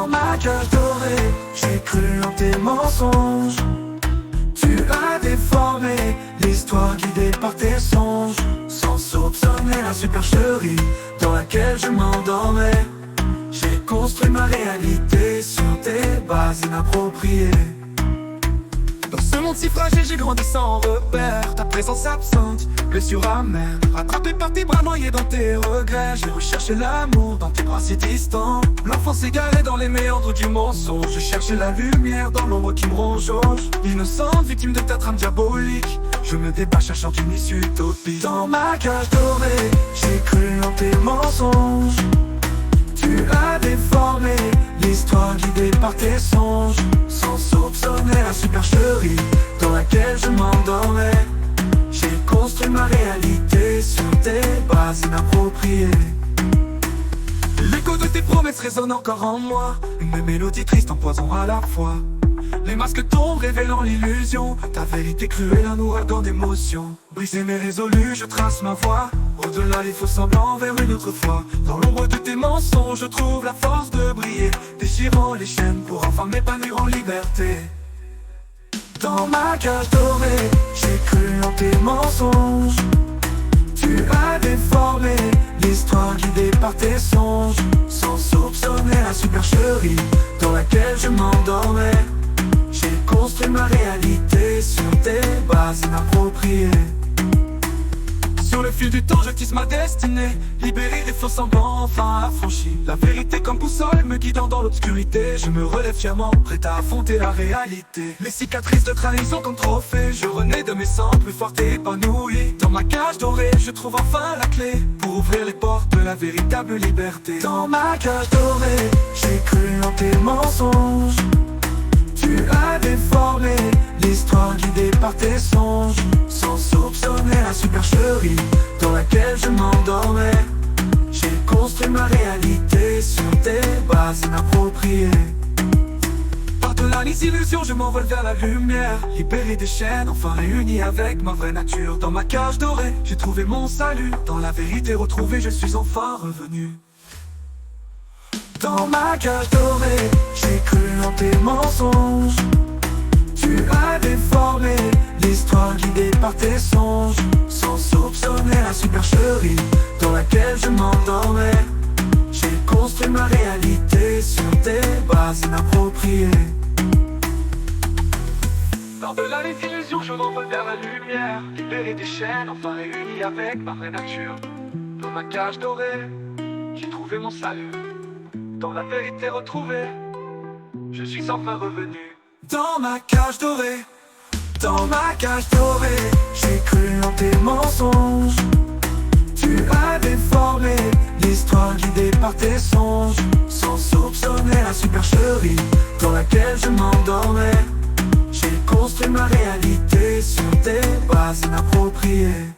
Dans ma cage dorée, j'ai cru en tes mensonges. Tu as déformé l'histoire guidée par tes songes, sans soupçonner la supercherie dans laquelle je m'endormais. J'ai construit ma réalité sur des bases inappropriées. Dans ce monde si fragile, j'ai grandi sans repère. Ta présence absente, blessure amère. Rattrapé par tes bras, noyé dans tes regrets. J'ai recherché l'amour dans tes bras si distants. L'enfance égarée dans les méandres du mensonge. Je cherchais la lumière dans l'ombre qui me rongeonge. Innocente, victime de ta trame diabolique, je me débat cherchant une issue utopique. Dans ma cage dorée, j'ai cru en tes mensonges. Tu as déformé l'histoire guidée par tes songes, sans soupçonner la supercherie dans laquelle je m'endormais. J'ai construit ma réalité sur des bases inappropriées. L'écho de tes promesses résonne encore en moi, une mélodie triste en poison à la fois. Les masques tombent révélant l'illusion, ta vérité cruelle, un ouragan d'émotions. Brisé mais résolu, je trace ma voie, au-delà les faux semblants vers une autre foi. Dans l'ombre de tes mensonges, je trouve la force de briller, déchirant les chaînes pour enfin m'épanouir en liberté. Dans ma cage dorée, j'ai cru en tes mensonges. Tu as déformé l'histoire guidée par tes songes, sans soupçonner la supercherie dans laquelle je m'endormais. J'ai construit ma réalité sur des bases inappropriées. Sur le fil du temps, je tisse ma destinée, libéré des faux semblants, enfin affranchi. La vérité comme boussole me guidant dans l'obscurité. Je me relève fièrement, prêt à affronter la réalité. Les cicatrices de trahison comme trophée, je renais de mes cendres plus forte et épanouie. Dans ma cage dorée, je trouve enfin la clé pour ouvrir les portes de la véritable liberté. Dans ma cage dorée, j'ai cru en tes mensonges. Tu as déformé l'histoire guidée par tes songes, sans soupçonner la supercherie dans laquelle je m'endormais. J'ai construit ma réalité sur des bases inappropriées. Par-delà les illusions, je m'envole vers la lumière, libéré des chaînes, enfin réuni avec ma vraie nature. Dans ma cage dorée, j'ai trouvé mon salut, dans la vérité retrouvée, je suis enfin revenu. Dans ma cage dorée, j'ai cru en tes mensonges. Tu as déformé l'histoire guidée par tes songes, sans soupçonner la supercherie dans laquelle je m'endormais. J'ai construit ma réalité sur des bases inappropriées. Par-delà les illusions, je m'envole vers la lumière, libéré des chaînes, enfin réuni avec ma vraie nature. Dans ma cage dorée, j'ai trouvé mon salut, dans la vérité retrouvée, je suis enfin revenu. Dans ma cage dorée, dans ma cage dorée, j'ai cru en tes mensonges. Tu as déformé l'histoire guidée par tes songes, sans soupçonner la supercherie dans laquelle je m'endormais. J'ai construit ma réalité sur des bases inappropriées.